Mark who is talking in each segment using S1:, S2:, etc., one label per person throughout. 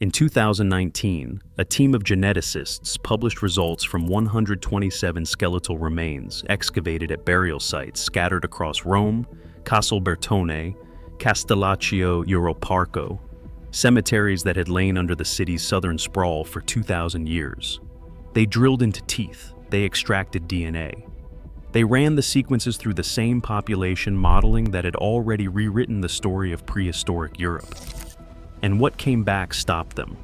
S1: In 2019, a team of geneticists published results from 127 skeletal remains excavated at burial sites scattered across Rome, Casalbertone, Castellaccio Europarco, cemeteries that had lain under the city's southern sprawl for 2,000 years. They drilled into teeth, they extracted DNA. They ran the sequences through the same population modeling that had already rewritten the story of prehistoric Europe. And what came back stopped them.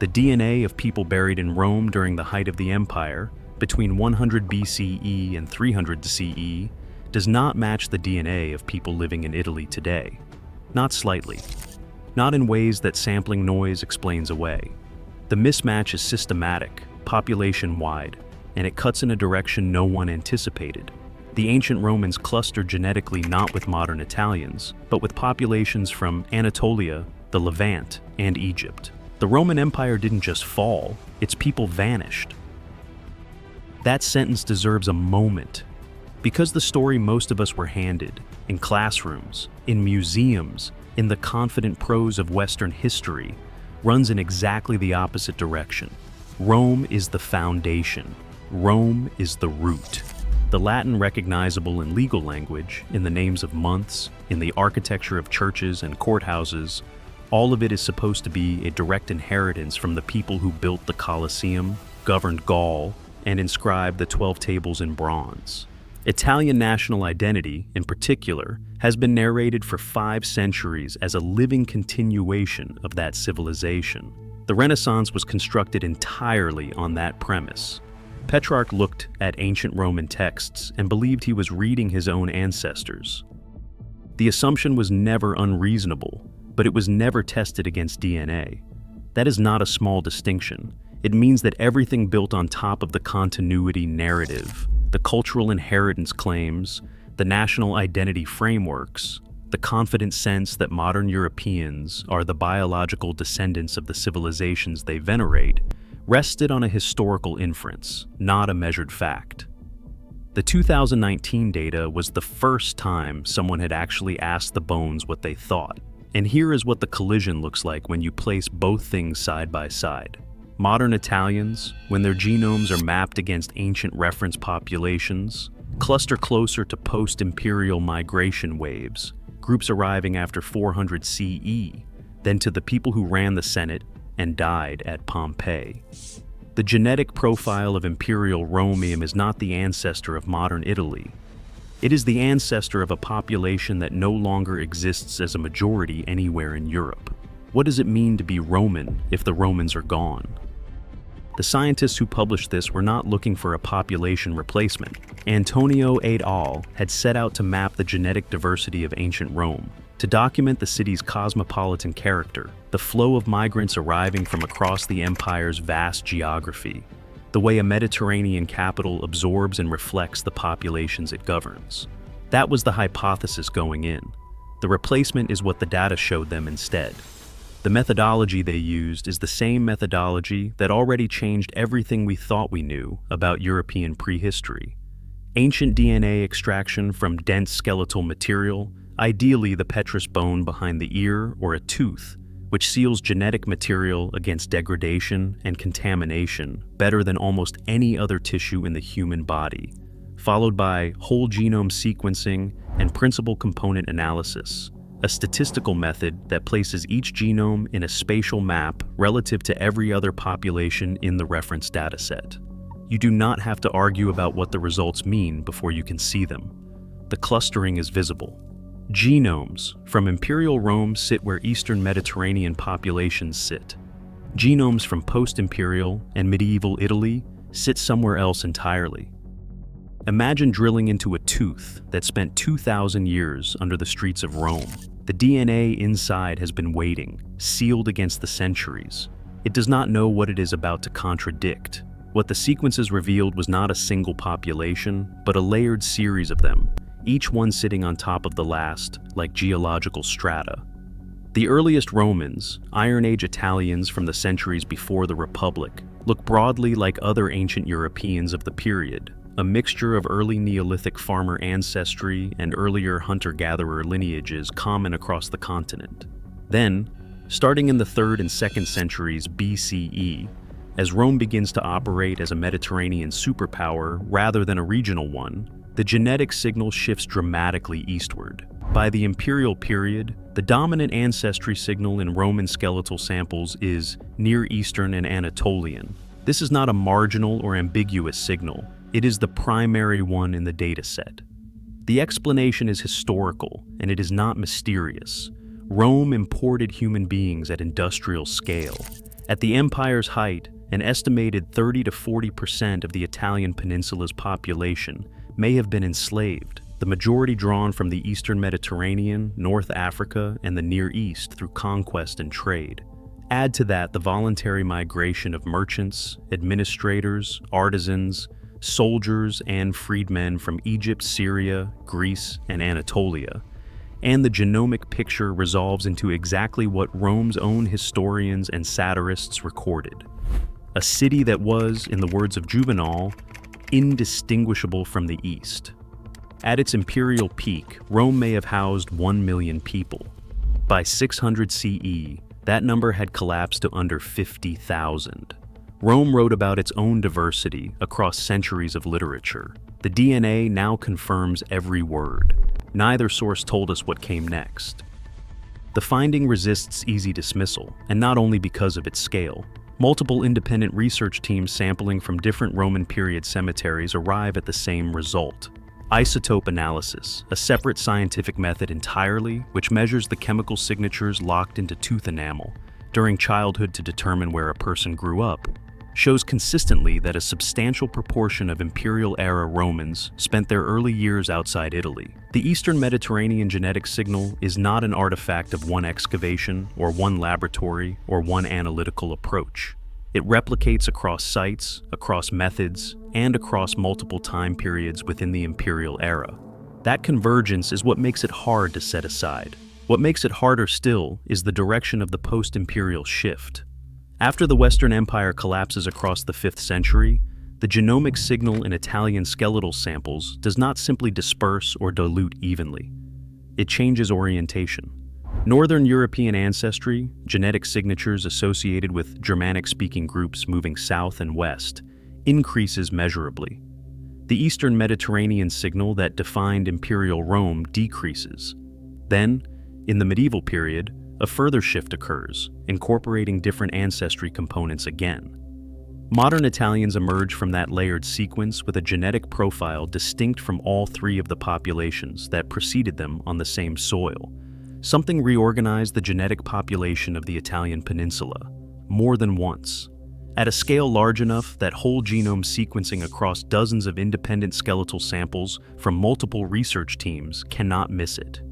S1: The DNA of people buried in Rome during the height of the empire, between 100 BCE and 300 CE, does not match the DNA of people living in Italy today. Not slightly. Not in ways that sampling noise explains away. The mismatch is systematic, population-wide, and it cuts in a direction no one anticipated. The ancient Romans clustered genetically not with modern Italians, but with populations from Anatolia, the Levant, and Egypt. The Roman Empire didn't just fall, its people vanished. That sentence deserves a moment, because the story most of us were handed, in classrooms, in museums, in the confident prose of Western history, runs in exactly the opposite direction. Rome is the foundation. Rome is the root. The Latin recognizable in legal language, in the names of months, in the architecture of churches and courthouses, all of it is supposed to be a direct inheritance from the people who built the Colosseum, governed Gaul, and inscribed the 12 tables in bronze. Italian national identity, in particular, has been narrated for 5 centuries as a living continuation of that civilization. The Renaissance was constructed entirely on that premise. Petrarch looked at ancient Roman texts and believed he was reading his own ancestors. The assumption was never unreasonable, but it was never tested against DNA. That is not a small distinction. It means that everything built on top of the continuity narrative, the cultural inheritance claims, the national identity frameworks, the confident sense that modern Europeans are the biological descendants of the civilizations they venerate, rested on a historical inference, not a measured fact. The 2019 data was the first time someone had actually asked the bones what they thought. And here is what the collision looks like when you place both things side by side. Modern Italians, when their genomes are mapped against ancient reference populations, cluster closer to post-imperial migration waves, groups arriving after 400 CE, than to the people who ran the Senate and died at Pompeii. The genetic profile of Imperial Romium is not the ancestor of modern Italy. It is the ancestor of a population that no longer exists as a majority anywhere in Europe. What does it mean to be Roman if the Romans are gone? The scientists who published this were not looking for a population replacement. Antonio et al. Had set out to map the genetic diversity of ancient Rome, to document the city's cosmopolitan character, the flow of migrants arriving from across the empire's vast geography, the way a Mediterranean capital absorbs and reflects the populations it governs. That was the hypothesis going in. The replacement is what the data showed them instead. The methodology they used is the same methodology that already changed everything we thought we knew about European prehistory. Ancient DNA extraction from dense skeletal material, ideally the petrous bone behind the ear or a tooth, which seals genetic material against degradation and contamination better than almost any other tissue in the human body, followed by whole genome sequencing and principal component analysis, a statistical method that places each genome in a spatial map relative to every other population in the reference dataset. You do not have to argue about what the results mean before you can see them. The clustering is visible. Genomes from Imperial Rome sit where Eastern Mediterranean populations sit. Genomes from post-imperial and medieval Italy sit somewhere else entirely. Imagine drilling into a tooth that spent 2,000 years under the streets of Rome. The DNA inside has been waiting, sealed against the centuries. It does not know what it is about to contradict. What the sequences revealed was not a single population, but a layered series of them, each one sitting on top of the last, like geological strata. The earliest Romans, Iron Age Italians from the centuries before the Republic, look broadly like other ancient Europeans of the period, a mixture of early Neolithic farmer ancestry and earlier hunter-gatherer lineages common across the continent. Then, Starting in the 3rd and 2nd centuries BCE, as Rome begins to operate as a Mediterranean superpower rather than a regional one, the genetic signal shifts dramatically eastward. By the Imperial period, the dominant ancestry signal in Roman skeletal samples is Near Eastern and Anatolian. This is not a marginal or ambiguous signal. It is the primary one in the dataset. The explanation is historical, and it is not mysterious. Rome imported human beings at industrial scale. At the empire's height, an estimated 30 to 40% of the Italian peninsula's population may have been enslaved, the majority drawn from the Eastern Mediterranean, North Africa, and the Near East through conquest and trade. Add to that the voluntary migration of merchants, administrators, artisans, soldiers, and freedmen from Egypt, Syria, Greece, and Anatolia, and the genomic picture resolves into exactly what Rome's own historians and satirists recorded. A city that was, in the words of Juvenal, indistinguishable from the East. At its imperial peak, Rome may have housed 1 million people. By 600 CE, that number had collapsed to under 50,000. Rome wrote about its own diversity across centuries of literature. The DNA now confirms every word. Neither source told us what came next. The finding resists easy dismissal, and not only because of its scale. Multiple independent research teams sampling from different Roman period cemeteries arrive at the same result. Isotope analysis, a separate scientific method entirely, which measures the chemical signatures locked into tooth enamel during childhood to determine where a person grew up, shows consistently that a substantial proportion of Imperial-era Romans spent their early years outside Italy. The Eastern Mediterranean genetic signal is not an artifact of one excavation or one laboratory or one analytical approach. It replicates across sites, across methods, and across multiple time periods within the Imperial era. That convergence is what makes it hard to set aside. What makes it harder still is the direction of the post-imperial shift. After the Western Empire collapses across the 5th century, the genomic signal in Italian skeletal samples does not simply disperse or dilute evenly. It changes orientation. Northern European ancestry, genetic signatures associated with Germanic-speaking groups moving south and west, increases measurably. The Eastern Mediterranean signal that defined Imperial Rome decreases. Then, in the medieval period, a further shift occurs, incorporating different ancestry components again. Modern Italians emerge from that layered sequence with a genetic profile distinct from all 3 of the populations that preceded them on the same soil. Something reorganized the genetic population of the Italian peninsula, more than once. At a scale large enough that whole genome sequencing across dozens of independent skeletal samples from multiple research teams cannot miss it.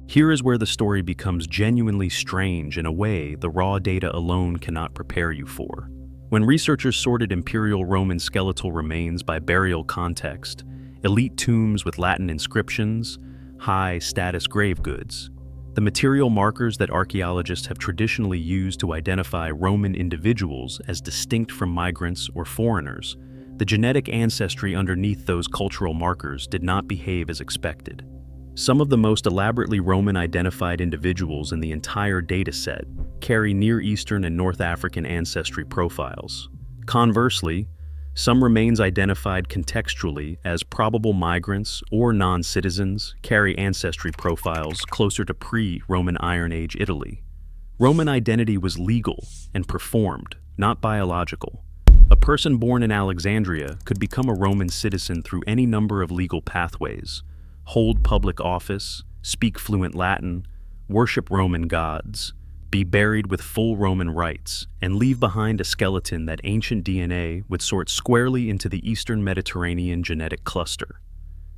S1: Here is where the story becomes genuinely strange in a way the raw data alone cannot prepare you for. When researchers sorted Imperial Roman skeletal remains by burial context, elite tombs with Latin inscriptions, high-status grave goods, the material markers that archaeologists have traditionally used to identify Roman individuals as distinct from migrants or foreigners, the genetic ancestry underneath those cultural markers did not behave as expected. Some of the most elaborately Roman-identified individuals in the entire dataset carry Near Eastern and North African ancestry profiles. Conversely, some remains identified contextually as probable migrants or non-citizens carry ancestry profiles closer to pre-Roman Iron Age Italy. Roman identity was legal and performed, not biological. A person born in Alexandria could become a Roman citizen through any number of legal pathways, hold public office, speak fluent Latin, worship Roman gods, be buried with full Roman rites, and leave behind a skeleton that ancient DNA would sort squarely into the Eastern Mediterranean genetic cluster.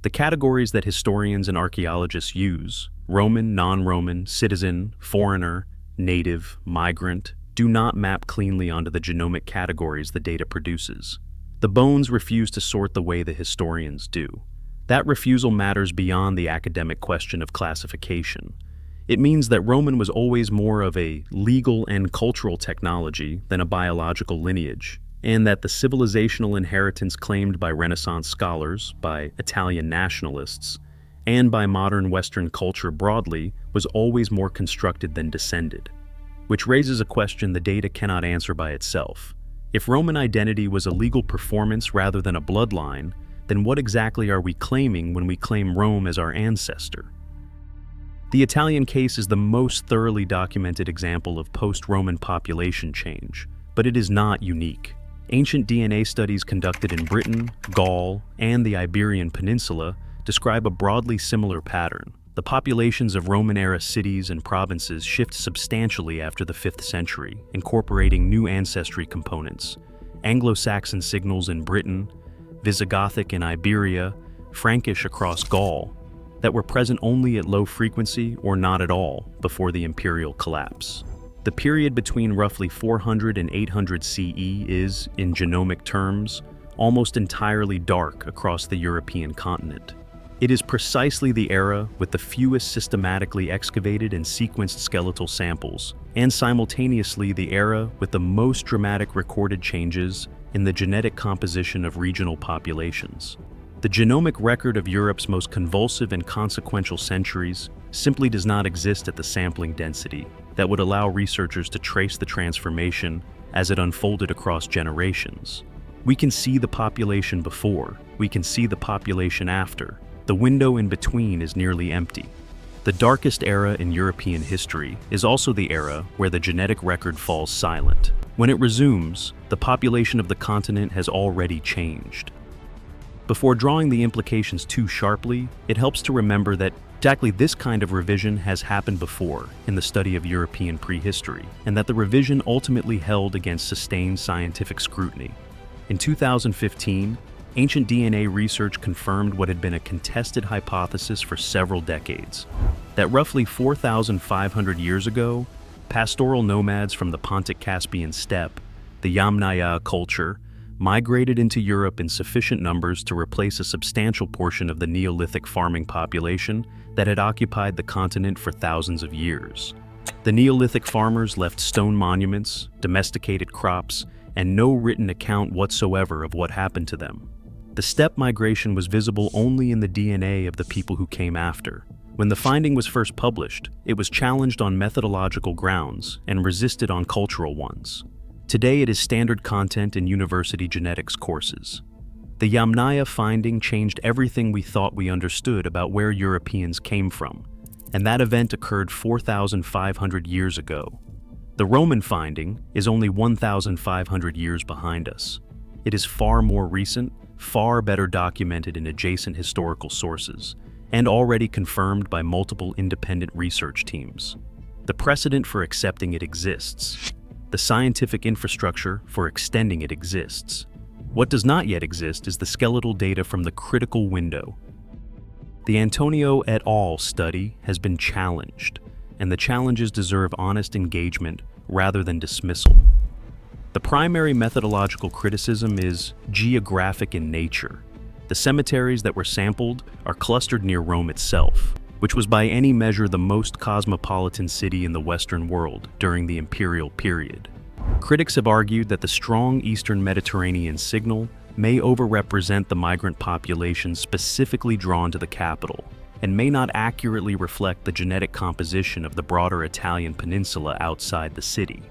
S1: The categories that historians and archaeologists use, Roman, non-Roman, citizen, foreigner, native, migrant, do not map cleanly onto the genomic categories the data produces. The bones refuse to sort the way the historians do. That refusal matters beyond the academic question of classification. It means that Roman was always more of a legal and cultural technology than a biological lineage, and that the civilizational inheritance claimed by Renaissance scholars, by Italian nationalists, and by modern Western culture broadly was always more constructed than descended. which raises a question the data cannot answer by itself. If Roman identity was a legal performance rather than a bloodline, then what exactly are we claiming when we claim Rome as our ancestor? The Italian case is the most thoroughly documented example of post-Roman population change, but it is not unique. Ancient DNA studies conducted in Britain, Gaul, and the Iberian Peninsula describe a broadly similar pattern. The populations of Roman-era cities and provinces shift substantially after the 5th century, incorporating new ancestry components. Anglo-Saxon signals in Britain, Visigothic in Iberia, Frankish across Gaul, that were present only at low frequency or not at all before the Imperial collapse. The period between roughly 400 and 800 CE is, in genomic terms, almost entirely dark across the European continent. It is precisely the era with the fewest systematically excavated and sequenced skeletal samples, and simultaneously the era with the most dramatic recorded changes in the genetic composition of regional populations. The genomic record of Europe's most convulsive and consequential centuries simply does not exist at the sampling density that would allow researchers to trace the transformation as it unfolded across generations. We can see the population before, we can see the population after. The window in between is nearly empty. The darkest era in European history is also the era where the genetic record falls silent. When it resumes, the population of the continent has already changed. Before drawing the implications too sharply, it helps to remember that exactly this kind of revision has happened before in the study of European prehistory, and that the revision ultimately held against sustained scientific scrutiny. In 2015, ancient DNA research confirmed what had been a contested hypothesis for several decades, that roughly 4,500 years ago, pastoral nomads from the Pontic-Caspian steppe, the Yamnaya culture, migrated into Europe in sufficient numbers to replace a substantial portion of the Neolithic farming population that had occupied the continent for thousands of years. The Neolithic farmers left stone monuments, domesticated crops, and no written account whatsoever of what happened to them. The steppe migration was visible only in the DNA of the people who came after. When the finding was first published, it was challenged on methodological grounds and resisted on cultural ones. Today it is standard content in university genetics courses. The Yamnaya finding changed everything we thought we understood about where Europeans came from, and that event occurred 4,500 years ago. The Roman finding is only 1,500 years behind us. It is far more recent, far better documented in adjacent historical sources, and already confirmed by multiple independent research teams. The precedent for accepting it exists. The scientific infrastructure for extending it exists. What does not yet exist is the skeletal data from the critical window. The Antonio et al. Study has been challenged, and the challenges deserve honest engagement rather than dismissal. The primary methodological criticism is geographic in nature. The cemeteries that were sampled are clustered near Rome itself, which was by any measure the most cosmopolitan city in the Western world during the Imperial period. Critics have argued that the strong Eastern Mediterranean signal may overrepresent the migrant population specifically drawn to the capital, and may not accurately reflect the genetic composition of the broader Italian peninsula outside the city.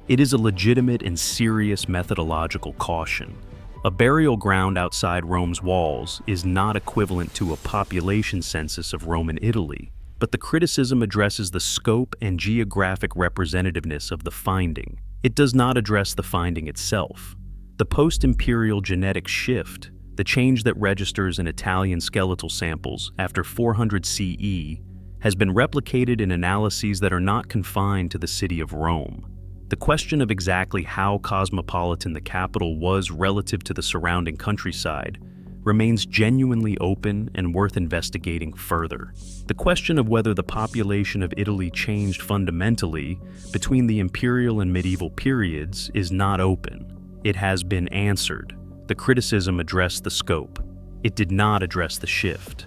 S1: It is a legitimate and serious methodological caution. A burial ground outside Rome's walls is not equivalent to a population census of Roman Italy, but the criticism addresses the scope and geographic representativeness of the finding. It does not address the finding itself. The post-imperial genetic shift, the change that registers in Italian skeletal samples after 400 CE, has been replicated in analyses that are not confined to the city of Rome. The question of exactly how cosmopolitan the capital was relative to the surrounding countryside remains genuinely open and worth investigating further. The question of whether the population of Italy changed fundamentally between the imperial and medieval periods is not open. It has been answered. The criticism addressed the scope. It did not address the shift.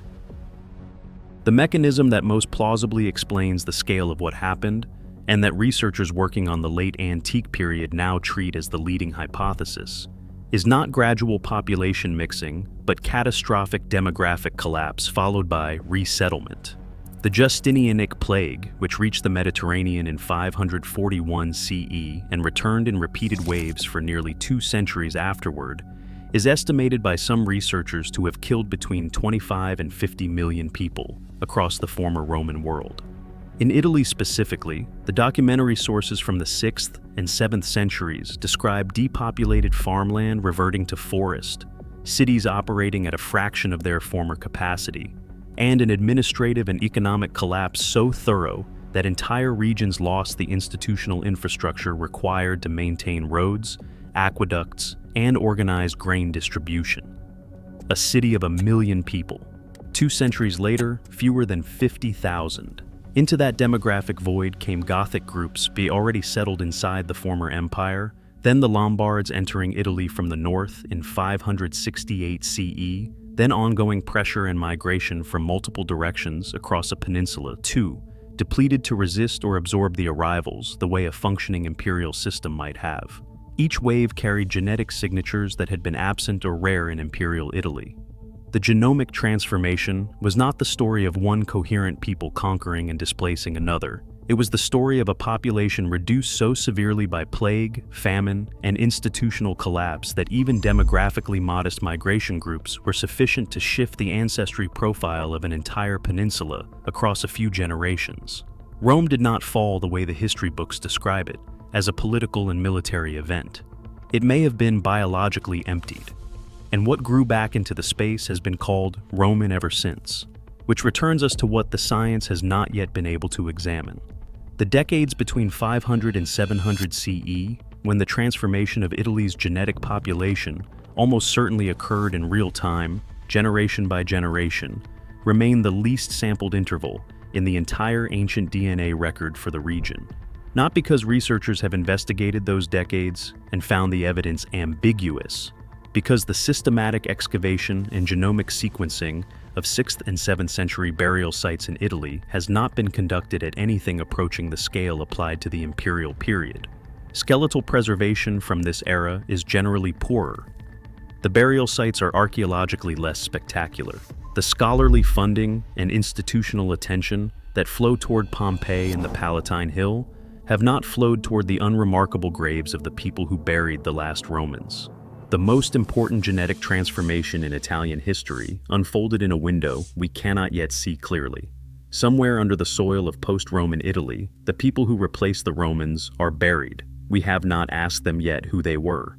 S1: The mechanism that most plausibly explains the scale of what happened, and that researchers working on the late antique period now treat as the leading hypothesis, is not gradual population mixing, but catastrophic demographic collapse followed by resettlement. The Justinianic plague, which reached the Mediterranean in 541 CE and returned in repeated waves for nearly 2 centuries afterward, is estimated by some researchers to have killed between 25 and 50 million people across the former Roman world. In Italy specifically, the documentary sources from the 6th and 7th centuries describe depopulated farmland reverting to forest, cities operating at a fraction of their former capacity, and an administrative and economic collapse so thorough that entire regions lost the institutional infrastructure required to maintain roads, aqueducts, and organized grain distribution. A city of 1 million people. 2 centuries later, fewer than 50,000. Into that demographic void came Gothic groups already settled inside the former empire, then the Lombards entering Italy from the north in 568 CE, then ongoing pressure and migration from multiple directions across a peninsula too, depleted to resist or absorb the arrivals the way a functioning imperial system might have. Each wave carried genetic signatures that had been absent or rare in imperial Italy. The genomic transformation was not the story of one coherent people conquering and displacing another. It was the story of a population reduced so severely by plague, famine, and institutional collapse that even demographically modest migration groups were sufficient to shift the ancestry profile of an entire peninsula across a few generations. Rome did not fall the way the history books describe it, as a political and military event. It may have been biologically emptied, and what grew back into the space has been called Roman ever since, which returns us to what the science has not yet been able to examine. The decades between 500 and 700 CE, when the transformation of Italy's genetic population almost certainly occurred in real time, generation by generation, remain the least sampled interval in the entire ancient DNA record for the region. Not because researchers have investigated those decades and found the evidence ambiguous, because the systematic excavation and genomic sequencing of 6th and 7th century burial sites in Italy has not been conducted at anything approaching the scale applied to the imperial period. Skeletal preservation from this era is generally poorer. The burial sites are archaeologically less spectacular. The scholarly funding and institutional attention that flow toward Pompeii and the Palatine Hill have not flowed toward the unremarkable graves of the people who buried the last Romans. The most important genetic transformation in Italian history unfolded in a window we cannot yet see clearly. Somewhere under the soil of post-Roman Italy, the people who replaced the Romans are buried. We have not asked them yet who they were.